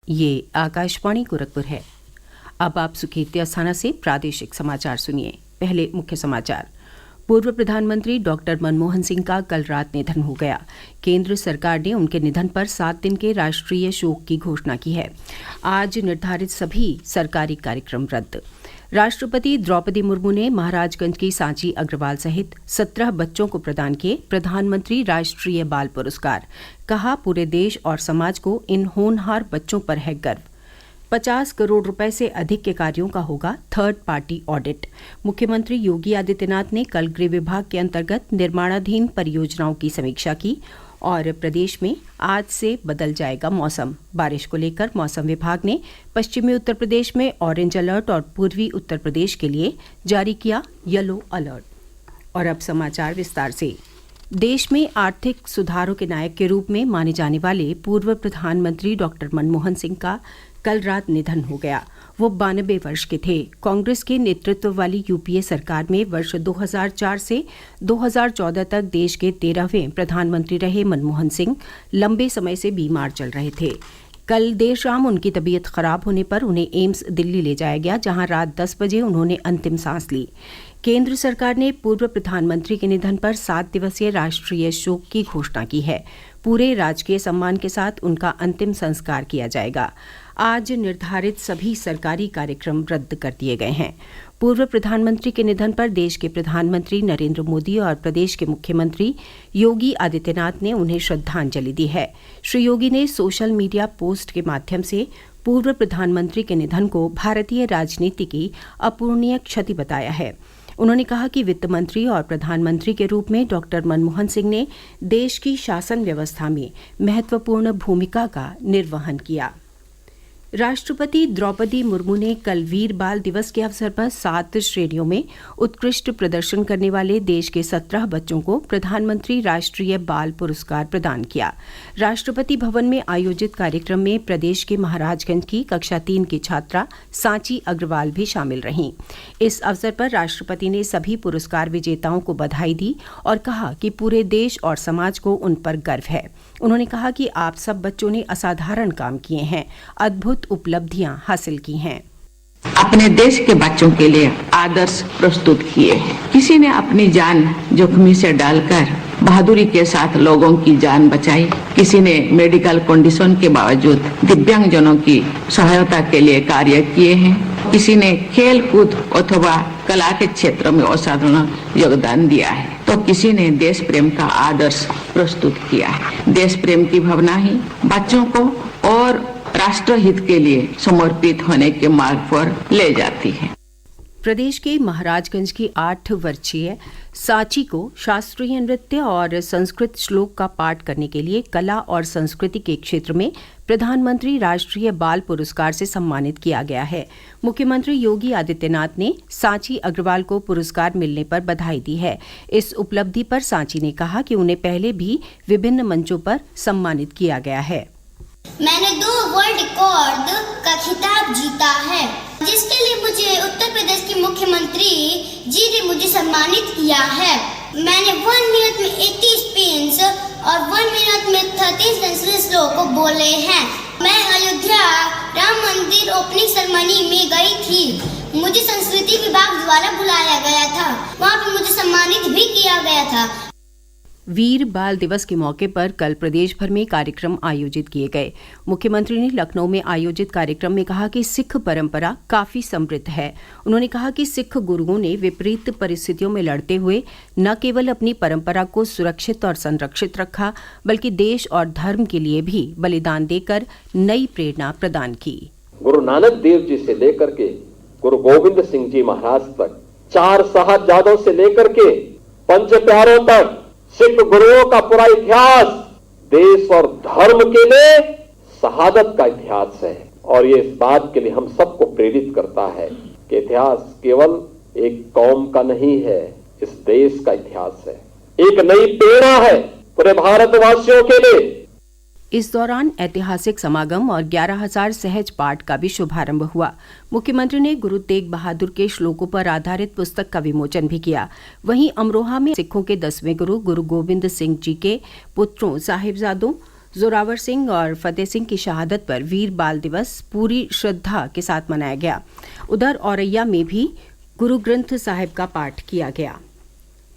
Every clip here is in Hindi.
ये आकाशवाणी गोरखपुर है। अब आप सुकीर्ति अस्थाना से प्रादेशिक समाचार सुनिए। पहले मुख्य समाचार। पूर्व प्रधानमंत्री डॉक्टर मनमोहन सिंह का कल रात निधन हो गया। केंद्र सरकार ने उनके निधन पर 7 दिन के राष्ट्रीय शोक की घोषणा की है। आज निर्धारित सभी सरकारी कार्यक्रम रद्द। राष्ट्रपति द्रौपदी मुर्मू ने महाराजगंज की सांची अग्रवाल सहित 17 बच्चों को प्रदान किए प्रधानमंत्री राष्ट्रीय बाल पुरस्कार। कहा, पूरे देश और समाज को इन होनहार बच्चों पर है गर्व। 50 करोड़ रुपए से अधिक के कार्यों का होगा थर्ड पार्टी ऑडिट। मुख्यमंत्री योगी आदित्यनाथ ने कल गृह विभाग के अंतर्गत निर्माणाधीन परियोजनाओं की समीक्षा की और प्रदेश में आज से बदल जाएगा मौसम। बारिश को लेकर मौसम विभाग ने पश्चिमी उत्तर प्रदेश में ऑरेंज अलर्ट और पूर्वी उत्तर प्रदेश के लिए जारी किया येलो अलर्ट। और अब समाचार विस्तार से। देश में आर्थिक सुधारों के नायक के रूप में माने जाने वाले पूर्व प्रधानमंत्री डॉक्टर मनमोहन सिंह का कल रात निधन हो गया। वो 92 वर्ष के थे। कांग्रेस के नेतृत्व वाली यूपीए सरकार में वर्ष 2004 से 2014 तक देश के 13वें प्रधानमंत्री रहे मनमोहन सिंह लंबे समय से बीमार चल रहे थे। कल देर शाम उनकी तबीयत खराब होने पर उन्हें एम्स दिल्ली ले जाया गया, जहां रात 10 बजे उन्होंने अंतिम सांस ली। केंद्र सरकार ने पूर्व प्रधानमंत्री के निधन पर 7 दिवसीय राष्ट्रीय शोक की घोषणा की है। पूरे राजकीय सम्मान के साथ उनका अंतिम संस्कार किया जाएगा। आज निर्धारित सभी सरकारी कार्यक्रम रद्द कर दिए गए हैं। पूर्व प्रधानमंत्री के निधन पर देश के प्रधानमंत्री नरेंद्र मोदी और प्रदेश के मुख्यमंत्री योगी आदित्यनाथ ने उन्हें श्रद्धांजलि दी है। श्री योगी ने सोशल मीडिया पोस्ट के माध्यम से पूर्व प्रधानमंत्री के निधन को भारतीय राजनीति की अपूरणीय क्षति बताया है। उन्होंने कहा कि वित्त मंत्री और प्रधानमंत्री के रूप में डॉक्टर मनमोहन सिंह ने देश की शासन व्यवस्था में महत्वपूर्ण भूमिका का निर्वहन किया। राष्ट्रपति द्रौपदी मुर्मू ने कल वीर बाल दिवस के अवसर पर 7 श्रेणियों में उत्कृष्ट प्रदर्शन करने वाले देश के 17 बच्चों को प्रधानमंत्री राष्ट्रीय बाल पुरस्कार प्रदान किया। राष्ट्रपति भवन में आयोजित कार्यक्रम में प्रदेश के महाराजगंज की कक्षा 3 की छात्रा सांची अग्रवाल भी शामिल रहीं। इस अवसर पर राष्ट्रपति ने सभी पुरस्कार विजेताओं को बधाई दी और कहा कि पूरे देश और समाज को उन पर गर्व है। उन्होंने कहा कि आप सब बच्चों ने असाधारण काम किए हैं, अद्भुत उपलब्धियां हासिल की हैं। अपने देश के बच्चों के लिए आदर्श प्रस्तुत किए हैं। किसी ने अपनी जान जोखिम से डालकर बहादुरी के साथ लोगों की जान बचाई। किसी ने मेडिकल कंडीशन के बावजूद दिव्यांगजनों की सहायता के लिए कार्य किए हैं। किसी ने खेल कूद अथवा कला के क्षेत्र में असाधारण योगदान दिया है, तो किसी ने देश प्रेम का आदर्श प्रस्तुत किया है। देश प्रेम की भावना ही बच्चों को और राष्ट्र हित के लिए समर्पित होने के मार्ग पर ले जाती है। प्रदेश के महाराजगंज की 8 वर्षीय सांची को शास्त्रीय नृत्य और संस्कृत श्लोक का पाठ करने के लिए कला और संस्कृति के क्षेत्र में प्रधानमंत्री राष्ट्रीय बाल पुरस्कार से सम्मानित किया गया है। मुख्यमंत्री योगी आदित्यनाथ ने सांची अग्रवाल को पुरस्कार मिलने पर बधाई दी है। इस उपलब्धि पर सांची ने कहा कि उन्हें पहले भी विभिन्न मंचों पर सम्मानित किया गया है। मैंने 2 वर्ल्ड रिकॉर्ड का खिताब जीता है, जिसके लिए मुझे उत्तर प्रदेश के मुख्यमंत्री जी ने मुझे सम्मानित किया है। मैंने 1 मिनट में 80 स्पिन्स और 1 मिनट में 30 संस्कृत श्लोक बोले हैं। मैं अयोध्या राम मंदिर ओपनिंग सेरेमनी में गई थी। मुझे संस्कृति विभाग द्वारा बुलाया गया था, वहाँ पे मुझे सम्मानित भी किया गया था। वीर बाल दिवस के मौके पर कल प्रदेश भर में कार्यक्रम आयोजित किए गए। मुख्यमंत्री ने लखनऊ में आयोजित कार्यक्रम में कहा कि सिख परंपरा काफी समृद्ध है। उन्होंने कहा कि सिख गुरुओं ने विपरीत परिस्थितियों में लड़ते हुए न केवल अपनी परंपरा को सुरक्षित और संरक्षित रखा, बल्कि देश और धर्म के लिए भी बलिदान देकर नई प्रेरणा प्रदान की। गुरु नानक देव जी से लेकर के गुरु गोविंद सिंह जी महाराज तक, 4 साहबजादों से लेकर के 5 प्यारों तक सिख गुरुओं का पूरा इतिहास देश और धर्म के लिए शहादत का इतिहास है। और ये इस बात के लिए हम सबको प्रेरित करता है कि इतिहास केवल एक कौम का नहीं है, इस देश का इतिहास है। एक नई प्रेरणा है पूरे भारतवासियों के लिए। इस दौरान ऐतिहासिक समागम और 11,000 सहज पाठ का भी शुभारंभ हुआ। मुख्यमंत्री ने गुरु तेग बहादुर के श्लोकों पर आधारित पुस्तक का विमोचन भी किया। वहीं अमरोहा में सिखों के 10वें गुरु गुरु गोविंद सिंह जी के पुत्रों साहिबजादों जोरावर सिंह और फतेह सिंह की शहादत पर वीर बाल दिवस पूरी श्रद्धा के साथ मनाया गया। उधर औरैया में भी गुरु ग्रंथ साहिब का पाठ किया गया।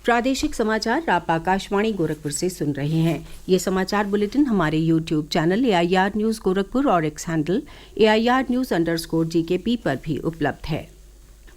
प्रादेशिक समाचार आप आकाशवाणी गोरखपुर से सुन रहे हैं। ये समाचार बुलेटिन हमारे YouTube channel AIR news Gorakhpur और एक्स हैंडल AIR न्यूज़_GKP पर भी उपलब्ध है।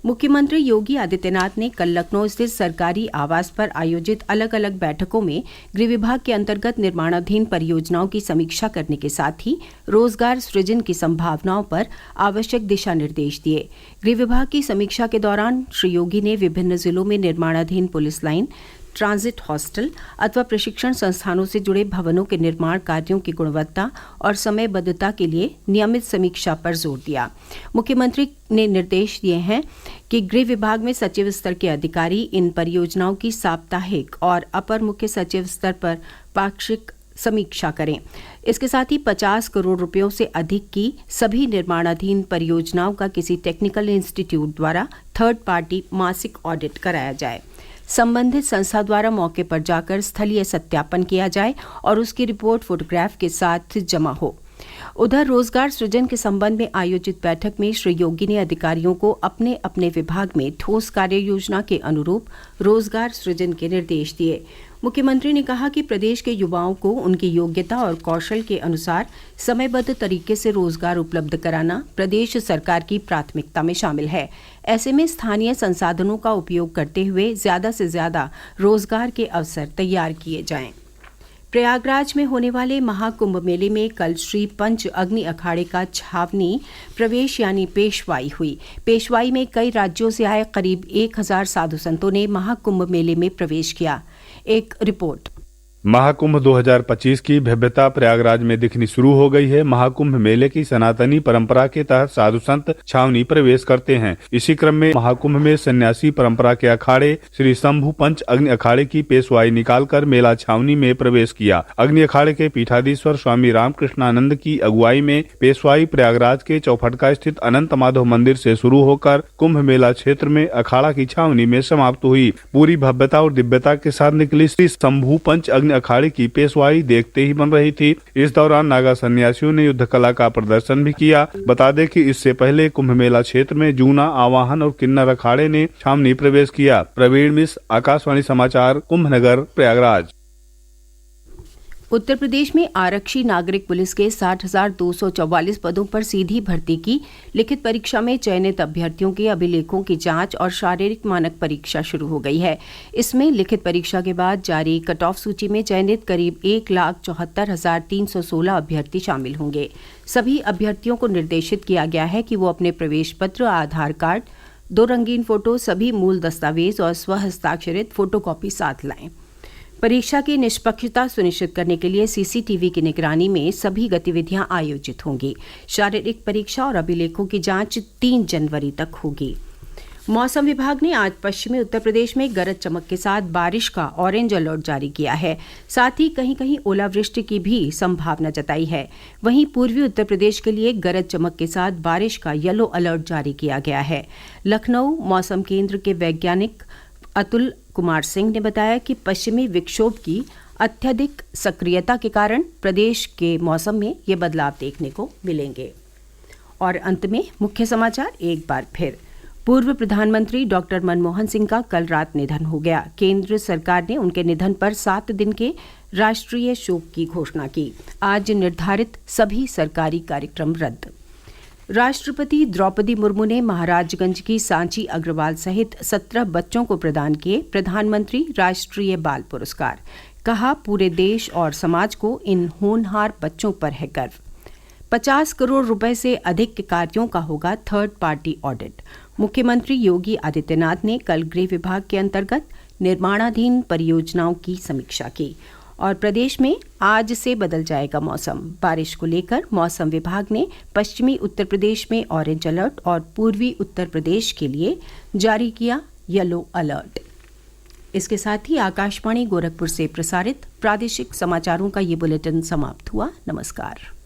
मुख्यमंत्री योगी आदित्यनाथ ने कल लखनऊ स्थित सरकारी आवास पर आयोजित अलग अलग बैठकों में गृह विभाग के अंतर्गत निर्माणाधीन परियोजनाओं की समीक्षा करने के साथ ही रोजगार सृजन की संभावनाओं पर आवश्यक दिशा निर्देश दिए। गृह विभाग की समीक्षा के दौरान श्री योगी ने विभिन्न जिलों में निर्माणाधीन पुलिस लाइन, ट्रांजिट हॉस्टल अथवा प्रशिक्षण संस्थानों से जुड़े भवनों के निर्माण कार्यों की गुणवत्ता और समयबद्धता के लिए नियमित समीक्षा पर जोर दिया। मुख्यमंत्री ने निर्देश दिए हैं कि गृह विभाग में सचिव स्तर के अधिकारी इन परियोजनाओं की साप्ताहिक और अपर मुख्य सचिव स्तर पर पाक्षिक समीक्षा करें। इसके साथ ही 50 करोड़ रुपयों से अधिक की सभी निर्माणाधीन परियोजनाओं का किसी टेक्निकल इंस्टीट्यूट द्वारा थर्ड पार्टी मासिक ऑडिट कराया जाए। संबंधित संस्था द्वारा मौके पर जाकर स्थलीय सत्यापन किया जाए और उसकी रिपोर्ट फोटोग्राफ के साथ जमा हो। उधर रोजगार सृजन के संबंध में आयोजित बैठक में श्री योगी ने अधिकारियों को अपने अपने विभाग में ठोस कार्य योजना के अनुरूप रोजगार सृजन के निर्देश दिए। मुख्यमंत्री ने कहा कि प्रदेश के युवाओं को उनकी योग्यता और कौशल के अनुसार समयबद्ध तरीके से रोजगार उपलब्ध कराना प्रदेश सरकार की प्राथमिकता में शामिल है। ऐसे में स्थानीय संसाधनों का उपयोग करते हुए ज्यादा से ज्यादा रोजगार के अवसर तैयार किए जाएं। प्रयागराज में होने वाले महाकुंभ मेले में कल श्री पंच अग्नि अखाड़े का छावनी प्रवेश यानी पेशवाई हुई। पेशवाई में कई राज्यों से आए करीब 1000 साधु संतों ने महाकुंभ मेले में प्रवेश किया। एक रिपोर्ट। महाकुंभ 2025 की भव्यता प्रयागराज में दिखनी शुरू हो गई है। महाकुंभ मेले की सनातनी परंपरा के तहत साधु संत छावनी प्रवेश करते हैं। इसी क्रम में महाकुंभ में सन्यासी परंपरा के अखाड़े श्री शंभु पंच अग्नि अखाड़े की पेशवाई निकालकर मेला छावनी में प्रवेश किया। अग्नि अखाड़े के पीठाधीश्वर स्वामी रामकृष्णानंद की अगुवाई में पेशवाई प्रयागराज के चौफटका स्थित अनंत माधव मंदिर से शुरू होकर कुंभ मेला क्षेत्र में अखाड़ा की छावनी में समाप्त हुई। पूरी भव्यता और दिव्यता के साथ निकली श्री शंभु पंच अग्नि अखाड़े की पेशवाई देखते ही बन रही थी। इस दौरान नागा सन्यासियों ने युद्ध कला का प्रदर्शन भी किया। बता दें कि इससे पहले कुंभ मेला क्षेत्र में जूना, आवाहन और किन्नर अखाड़े ने छावनी प्रवेश किया। प्रवीण मिश्र, आकाशवाणी समाचार, कुंभनगर, प्रयागराज। उत्तर प्रदेश में आरक्षी नागरिक पुलिस के 60,244 पदों पर सीधी भर्ती की लिखित परीक्षा में चयनित अभ्यर्थियों के अभिलेखों की जांच और शारीरिक मानक परीक्षा शुरू हो गई है। इसमें लिखित परीक्षा के बाद जारी कट ऑफ सूची में चयनित करीब 1,74,316 अभ्यर्थी शामिल होंगे। सभी अभ्यर्थियों को निर्देशित किया गया है कि वो अपने प्रवेश पत्र, आधार कार्ड, 2 रंगीन फोटो, सभी मूल दस्तावेज और स्वहस्ताक्षरित फोटोकॉपी साथ लाएं। परीक्षा की निष्पक्षता सुनिश्चित करने के लिए CCTV की निगरानी में सभी गतिविधियां आयोजित होंगी। शारीरिक परीक्षा और अभिलेखों की जांच 3 जनवरी तक होगी। मौसम विभाग ने आज पश्चिमी उत्तर प्रदेश में गरज चमक के साथ बारिश का ऑरेंज अलर्ट जारी किया है। साथ ही कहीं कहीं ओलावृष्टि की भी संभावना जताई है। वहीं पूर्वी उत्तर प्रदेश के लिए गरज चमक के साथ बारिश का येलो अलर्ट जारी किया गया है। लखनऊ मौसम केंद्र के वैज्ञानिक अतुल कुमार सिंह ने बताया कि पश्चिमी विक्षोभ की अत्यधिक सक्रियता के कारण प्रदेश के मौसम में ये बदलाव देखने को मिलेंगे। और अंत में मुख्य समाचार एक बार फिर। पूर्व प्रधानमंत्री डॉक्टर मनमोहन सिंह का कल रात निधन हो गया। केंद्र सरकार ने उनके निधन पर 7 दिन के राष्ट्रीय शोक की घोषणा की। आज निर्धारित सभी सरकारी कार्यक्रम रद्द। राष्ट्रपति द्रौपदी मुर्मू ने महाराजगंज की सांची अग्रवाल सहित 17 बच्चों को प्रदान किए प्रधानमंत्री राष्ट्रीय बाल पुरस्कार। कहा, पूरे देश और समाज को इन होनहार बच्चों पर है गर्व। 50 करोड़ रुपए से अधिक के कार्यों का होगा थर्ड पार्टी ऑडिट। मुख्यमंत्री योगी आदित्यनाथ ने कल गृह विभाग के अंतर्गत निर्माणाधीन परियोजनाओं की समीक्षा की। और प्रदेश में आज से बदल जाएगा मौसम। बारिश को लेकर मौसम विभाग ने पश्चिमी उत्तर प्रदेश में ऑरेंज अलर्ट और पूर्वी उत्तर प्रदेश के लिए जारी किया येलो अलर्ट। इसके साथ ही आकाशवाणी गोरखपुर से प्रसारित प्रादेशिक समाचारों का ये बुलेटिन समाप्त हुआ। नमस्कार।